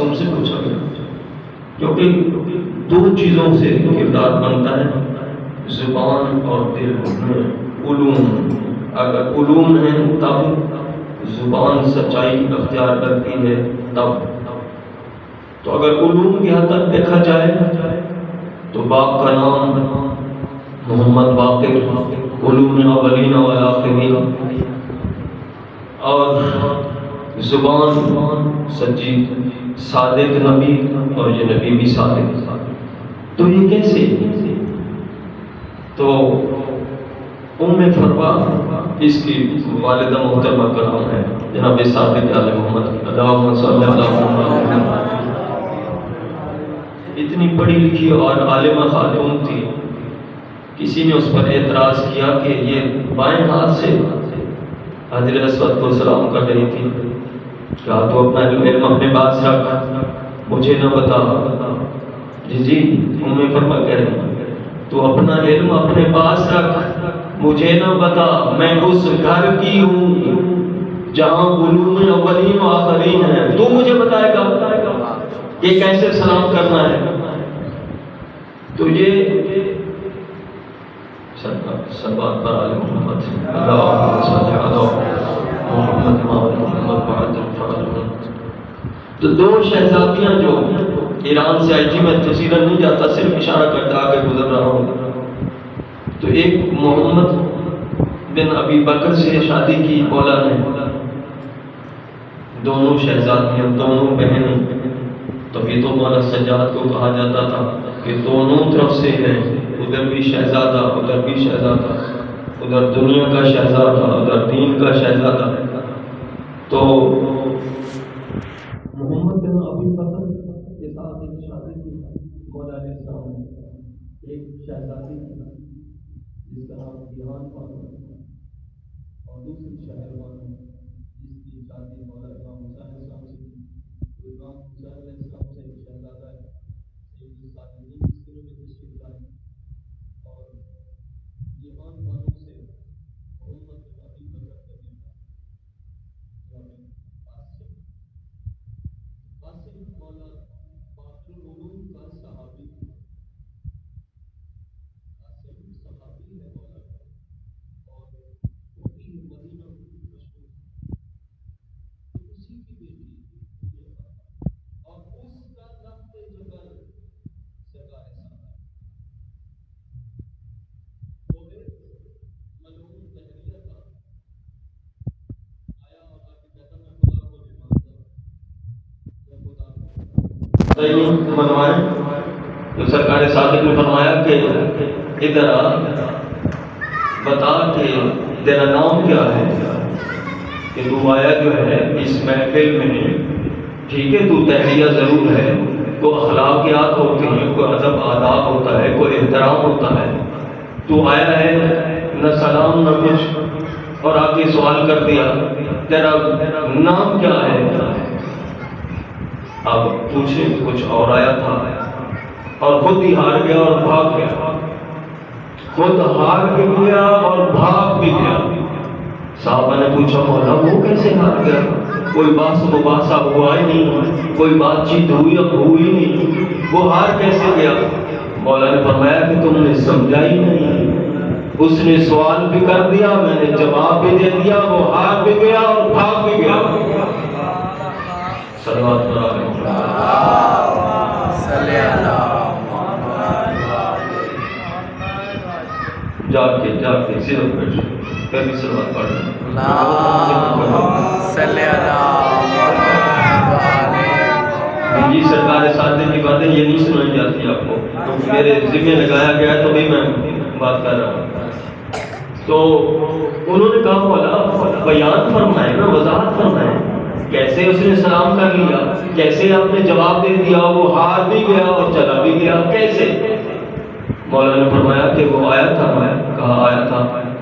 معصوم سے پوچھا گیا، کیونکہ دو چیزوں سے کردار بنتا ہے، زبان اور دل میں علوم۔ اگر علوم ہیں تب زبان سچائی اختیار کرتی ہے، تب تو اگر علوم کی حد تک دیکھا جائے تو باپ کا نام محمد باقر، علوم اولین و آخرین، اور زبان سچی صادق نبی، اور یہ نبی بھی صادق۔ تو یہ کیسے؟ تو فروا اس کی والدہ محترمہ کا نام ہے جناب صادق آل محمد، اللہم صلی اللہ علیہ وسلم۔ اتنی پڑھی لکھی اور عالمہ خاتون تھی، کسی نے اس پر اعتراض کیا کہ یہ بائیں ہاتھ سے حضرت اسود کو سلام کر رہی تھی، کہا تو اپنا علم اپنے پاس رکھ، مجھے نہ بتا۔ جی فرما کہہ رہی، تو اپنا علم اپنے پاس رکھ، مجھے نہ بتا، میں اس گھر کی ہوں جہاں علوم اولین و آخرین ہیں، تو مجھے بتائے گا کہ کیسے سلام کرنا ہے۔ تو یہ سبات پر آل محمد، اللہم صلی علی محمد محمد محمد۔ تو دو شہزادیاں جو ایران سے آئی تھی، میں تفصیلاً نہیں جاتا، صرف اشارہ کرتا آگے گزر رہا ہوں۔ تو ایک محمد بن ابی بکر سے شادی کی مولا نے، دونوں شہزادیاں، دونوں بہنیں، تبھی تو مولا سجاد کو کہا جاتا تھا کہ دونوں طرف سے ہے، ادھر بھی شہزادہ ادھر بھی شہزادہ، ادھر دنیا کا شہزادہ ادھر دین کا شہزادہ۔ تو محمد بن ابی بکر کے ساتھ ایک شادی کی مولا علیہ السلام نے، ایک شہزادی کی جس کا نام دیوان بانو، اور دوسری شہر بانو جس کی شادی مولا امام حسین علیہ السلام سے کی۔ تو امام حسین علیہ السلام سے ایک شہزادہ ہے، سید الصالحین اس کے میں تشریف لائی، اور دیوان بانو سے محمد بن ابی بکر قاسم مولا باقر العلوم کا صحابی، قاسم صحابی ہے مولا کا، اور وہی مدینہ مشہور، اسی کی بیٹی، اور اس کا لفظ جگر سرکار سامنے وہ ایک ملعون دہریہ تھا، آیا اور آ کے کہتا میں خدا کو نہیں مانتا، منوائے۔ تو سرکار صادق نے فرمایا کہ ادھر آ، بتا کہ تیرا نام کیا ہے، کہ تو آیا جو ہے اس محفل میں، ٹھیک ہے تو تحریہ ضرور ہے، کو اخلاقیات ہوتے ہیں، کوئی ادب آداب ہوتا ہے، کوئی احترام ہوتا ہے، تو آیا ہے نہ سلام نہ کچھ، اور آ کے سوال کر دیا تیرا نام کیا ہے۔ اب پوچھے کچھ اور آیا تھا، اور خود ہی ہار گیا اور بھاگ گیا، خود ہار بھی گیا اور بھاگ بھی گیا۔ صحابہ نے پوچھا مولا وہ کیسے ہار گیا، کوئی بحث مباحثہ ہوا ہی نہیں، کوئی بات چیت ہوئی اب ہوئی نہیں، وہ ہار کیسے گیا؟ مولا نے فرمایا کہ تم نے سمجھا ہی نہیں، اس نے سوال بھی کر دیا، میں نے جواب بھی دے دیا، وہ ہار بھی گیا اور بھاگ بھی گیا۔ صلوات پر آلہ صلی اللہ جا کے صرف بیٹھ پھر بھی صلوات پڑھ صلی اللہ۔ جی سرکار صادق کی باتیں یہ نہیں سنائی جاتی آپ کو، تو میرے ذمہ لگایا گیا تو بھی میں بات کر رہا ہوں۔ تو انہوں نے کہا مولا بیان فرمائے نا، وضاحت فرمائے، کیسے اس نے سلام کر لیا، کیسے آپ نے جواب دے دیا، وہ ہار بھی گیا اور چلا بھی گیا، کیسے؟ مولا نے فرمایا کہ وہ آیا تھا، میں کہا آیا تھا،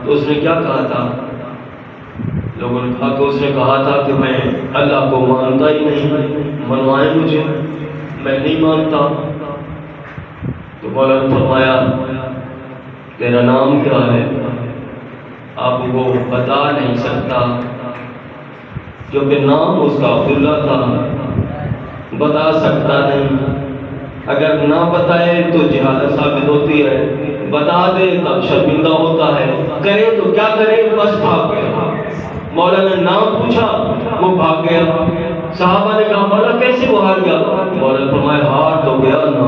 تو اس نے کیا کہا تھا؟ لوگوں نے کہا کہ اس نے کہا تھا کہ میں اللہ کو مانتا ہی نہیں، منوائے مجھے، میں نہیں مانتا۔ تو مولا نے فرمایا تیرا نام کیا ہے؟ اب وہ بتا نہیں سکتا، کیونکہ نام اس کا عبداللہ تھا، بتا سکتا نہیں، اگر نہ بتائے تو جہالت ثابت ہوتی ہے، بتا دے تب شرمندہ ہوتا ہے، کرے تو کیا کرے، بس بھاگ گیا۔ مولا نے نام پوچھا، وہ بھاگ گیا۔ صحابہ نے کہا مولا کیسے وہ ہار گیا؟ مولا نے فرمایا ہار تو گیا نا،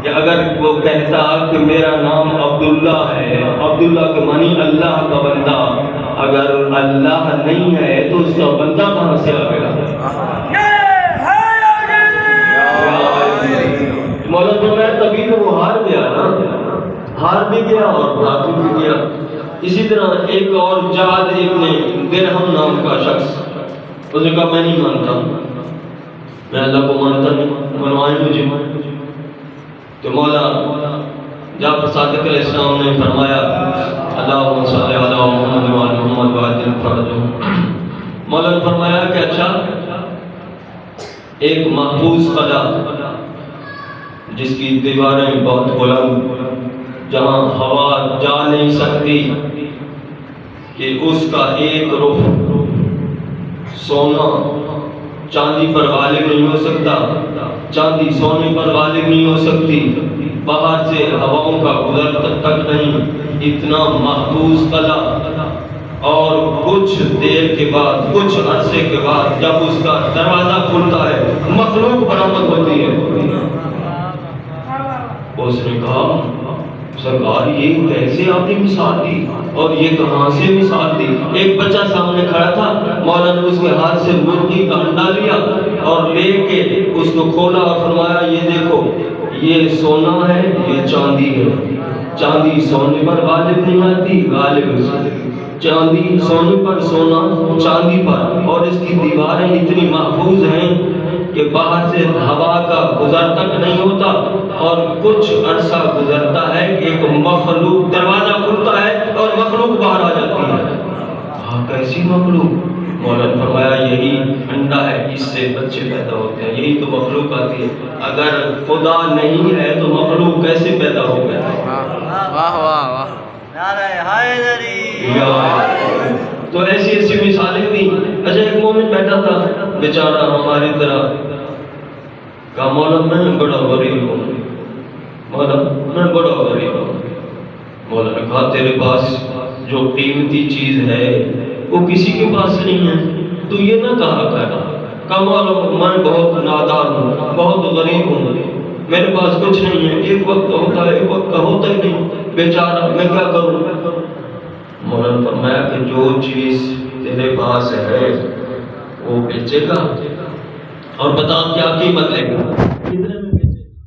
کہ اگر وہ کہتا کہ میرا نام عبداللہ ہے، عبداللہ کے معنی اللہ کا بندہ، اگر اللہ نہیں ہے تو اس کا بندہ کہاں سے آ گیا؟ مولا فرمایا تبھی تو وہ ہار گیا نا، ہار بھی گیا اور بھاگ بھی گیا۔ اسی طرح ایک اور جعد ابن درہم نام کا شخص، اس نے کہا میں نہیں مانتا، میں اللہ کو مانتا نہیں، منوائیں مجھے۔ تو مولا جعفر صادق علیہ السلام نے فرمایا اللہم صلی علی محمد وعلی محمد وعجل فرجہم۔ مولا نے فرمایا کہ اچھا ایک محفوظ قلعہ جس کی دیواریں بہت بلند، جہاں ہوا جا نہیں سکتی، کہ اس کا ایک رخ سونا چاندی پر غالب نہیں ہو سکتا، چاندی سونے پر غالب نہیں ہو سکتی، باہر سے ہواؤں کا گزر تک نہیں، اتنا محفوظ قلعہ۔ اور کچھ دیر کے بعد، کچھ عرصے کے بعد جب اس کا دروازہ کھلتا ہے مخلوق برآمد ہوتی ہے۔ اس نے کہا سرکار یہ کیسے آپ نے مثال دی اور یہ کہاں سے مثال دی؟ ایک بچہ سامنے کھڑا تھا، مولا نے اس کے ہاتھ سے مرغی کا انڈا لیا اور لے کے اس کو کھولا اور فرمایا یہ دیکھو یہ سونا ہے، یہ چاندی ہے، چاندی سونے پر غالب نہیں آتی، غالب چاندی سونے پر، سونا چاندی پر، اور اس کی دیواریں اتنی محفوظ ہیں کہ باہر سے ہوا کا گزر تک نہیں ہوتا، اور کچھ عرصہ گزرتا ہے کہ ایک مخلوق دروازہ کھلتا ہے اور مخلوق باہر آ جاتی ہے۔ ہاں کیسی مخلوق؟ مولا نے فرمایا یہی انڈا ہے، اس سے بچے پیدا ہوتے ہیں، یہی تو مخلوق آتی ہے۔ اگر خدا نہیں ہے تو مخلوق کیسے پیدا ہو گیا؟ واہ واہ واہ، نعرہ حیدری۔ تو ایسی ایسی مثالیں تھیں۔ اچھا ایک مومن بیٹھا تھا بیچارہ ہماری طرح، کہا مولا میں بڑا غریب ہوں، مولا میں بڑا غریب ہوں۔ مولا نے کہا تیرے پاس جو قیمتی چیز ہے وہ کسی کے پاس نہیں ہے، تو یہ نہ کہا کر۔ کہا مولا میں بہت نادار ہوں، بہت غریب ہوں، میرے پاس کچھ نہیں ہے، ایک وقت ہوتا ہے ایک وقت کا ہوتا ہی نہیں، بیچارہ میں کیا کروں؟ مولا نے فرمایا کہ جو چیز تیرے پاس ہے وہ بیچے گا، اور بتا کیا قیمت لے گا، کتنے میں بیچے گا؟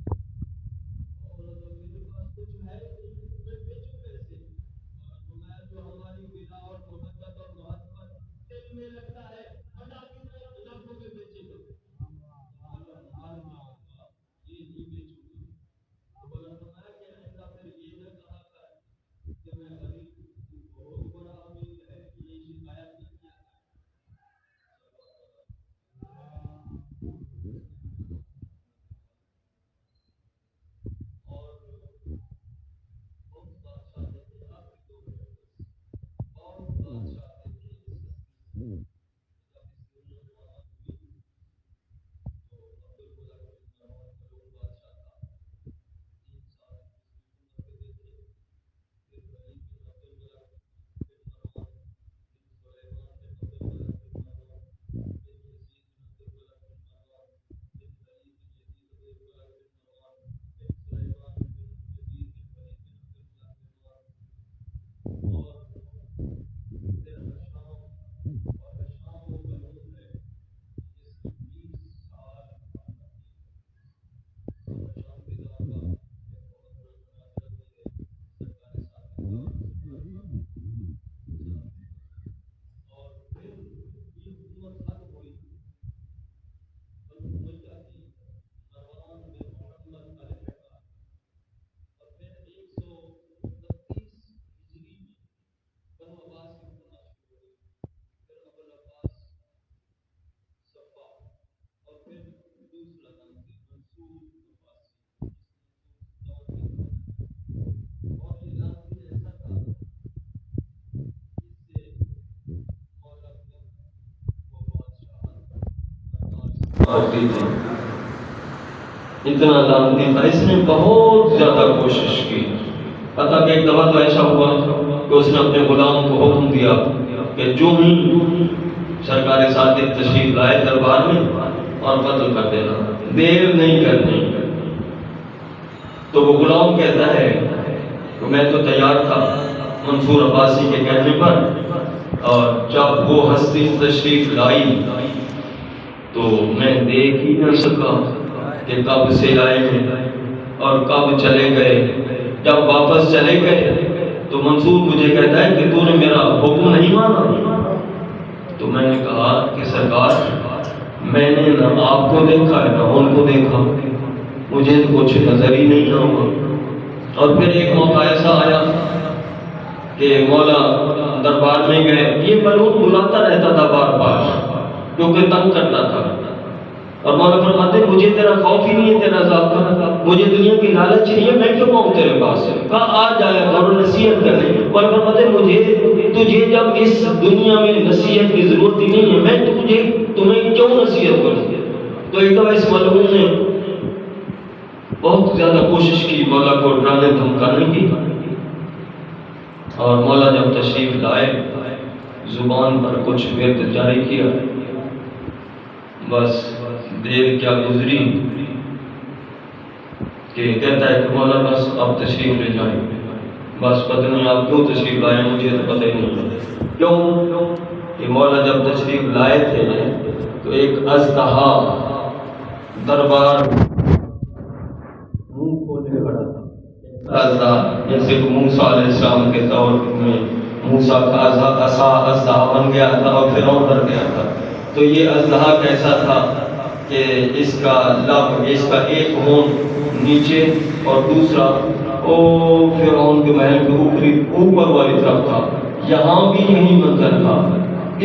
جو ہماری بلا اور محبت اور محبت دل میں لگتا ہے بتا کتنے لفظوں میں بیچے گا؟ یہ نہیں بیچوں گا۔ تو مولا نے فرمایا کہ ایسا پھر یہ نہ کہا کر کہ میں غریب ہوں، بہت بڑا امیر ہے، یہ شکایت نہ کیا کر۔ ہوتی تھی، اتنا لانتی تھا، اس نے بہت زیادہ کوشش کی۔ پتہ کہ ایک دفعہ تو ایسا ہوا کہ اس نے اپنے غلام کو حکم دیا کہ جو ہی سرکار صادق تشریف لائے دربار میں اور قتل کر دینا، دیر نہیں کرنی۔ تو وہ غلام کہتا ہے کہ میں تو تیار تھا منصور عباسی کے کہنے پر، اور جب وہ ہستی تشریف لائی تو میں دیکھ ہی نہ سکا کہ کب سے آئے ہیں اور کب چلے گئے۔ جب واپس چلے گئے تو منصور مجھے کہتا ہے کہ تو نے میرا حکم نہیں مانا۔ تو میں نے کہا کہ سرکار میں نے نہ آپ کو دیکھا ہے نہ ان کو دیکھا، مجھے کچھ نظر ہی نہیں آیا۔ اور پھر ایک موقع ایسا آیا کہ مولا دربار میں گئے، یہ ملعون بلاتا رہتا تھا بار بار کیونکہ تنگ کرتا تھا، اور مولا فرماتے مجھے تیرا خوف ہی نہیں ہے، تیرا عذاب کا، مجھے دنیا کی لالچ نہیں ہے، میں کیوں آؤں تیرے پاس؟ کہا آ جایا کرو نصیحت کرنے۔ مولا فرماتے تجھے جب اس دنیا میں نصیحت کی ضرورت ہی نہیں ہے، میں تمہیں کیوں نصیحت کروں؟ تو ایک دفعہ اس ملعون نے بہت زیادہ کوشش کی مولا کو ڈرانے دھمکانے کی، اور مولا جب تشریف لائے زبان پر کچھ ورد جاری کیا، بس دیر کیا گزری کہ کہتا ہے کہ مولا بس اب تشریف لے جائیں، بس پتہ نہیں آپ کیوں تشریف لائے، مجھے تو پتہ ہی نہیں کیوں کہ مولا جب تشریف لائے تھے تو ایک اژدہا دربار منہ کھولے کھڑا تھا۔ اژدہا جیسے کہ موسیٰ علیہ السلام کے دور میں موسیٰ کا اژدہا بن گیا تھا اور فرعون ڈر گیا تھا، تو یہ اژدہا کیسا تھا کہ اس کا لب، اس کا ایک ہون نیچے اور دوسرا فرعون کے محل کے اوپر والی طرف تھا، یہاں بھی یہی منظر تھا۔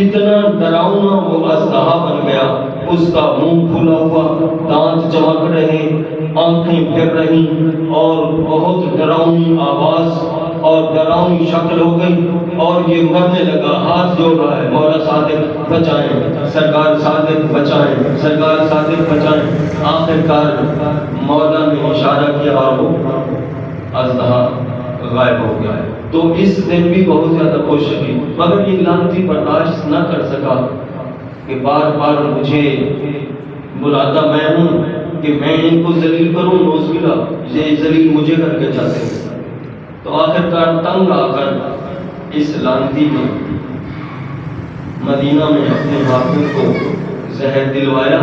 اتنا ڈراؤنا وہ اژدہا بن گیا، اس کا منہ کھلا ہوا، دانت چمک رہے، آنکھیں پھر رہی، اور بہت ڈراؤنی آواز اور ڈراؤنی شکل ہو گئی، اور یہ مرنے لگا، ہاتھ جوڑ رہا ہے، مولا صادق بچائیں، سرکار صادق بچائیں، سرکار صادق بچائیں۔ آخر کار مولا نے اشارہ کیا اور وہ اژدہا غائب ہو گیا ہے۔ تو اس دن بھی بہت زیادہ کوشش کی، مگر یہ لعنتی برداشت نہ کر سکا کہ بار بار مجھے بلاتا میں ہوں کہ میں ان کو ذلیل کروں، نوز باللہ یہ ذلیل مجھے کر کے جاتے ہیں۔ تو آخر کار تنگ آ کر اس لعنتی نے مدینہ میں اپنے حاکم کو زہر دلوایا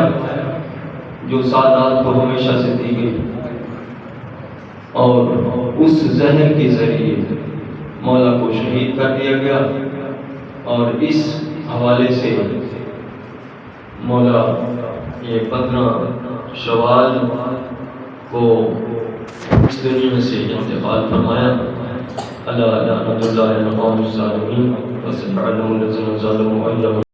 جو سادات کو ہمیشہ سے دی گئی، اور اس زہر کے ذریعے مولا کو شہید کر دیا گیا۔ اور اس حوالے سے مولا یہ 15 شوال کو اس دنیا سے انتقال فرمایا۔ اللہ لعنت اللہ علی القوم الظالمین وسبحانہ الذین ظلموا